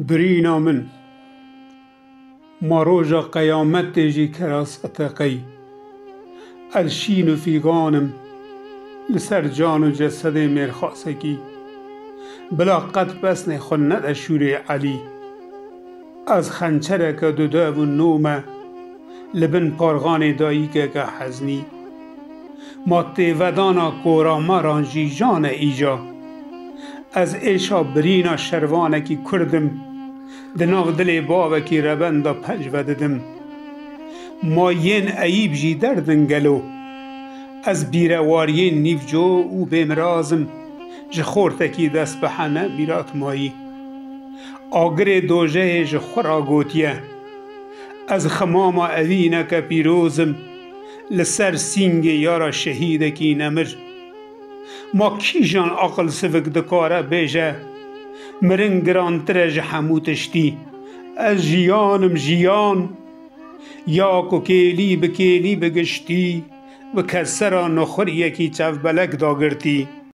برينا من ما روجا قيامت جي كراس أتقي الشين في غانم لسر جان و جسد مرخاسكي بلا قد بسن خنت الشور علي از خنچرك دودو و نومه لبن پارغان داییکه که حزنی ما تیودانا کورا مرانجی جان ایجا از ایشا برینا شروانکی کردم دناغ دل باوکی ربندا پجوددم ما ین عیب جی دردن گلو از بیروارین نیف جو او بمرازم جخورتکی دست بحنه بیرات مایی آگر دوژه جخورا گوتیه از خماما اوینه که پیروزم لسر سینگ یارا شهیده کی نمر ما کی جان عقل سفک دکاره بیجه مرن گرانتر جحموتشتی از جیانم جیان یا کو کیلی بگشتی و کسرا نخور یکی چف بلک داگرتی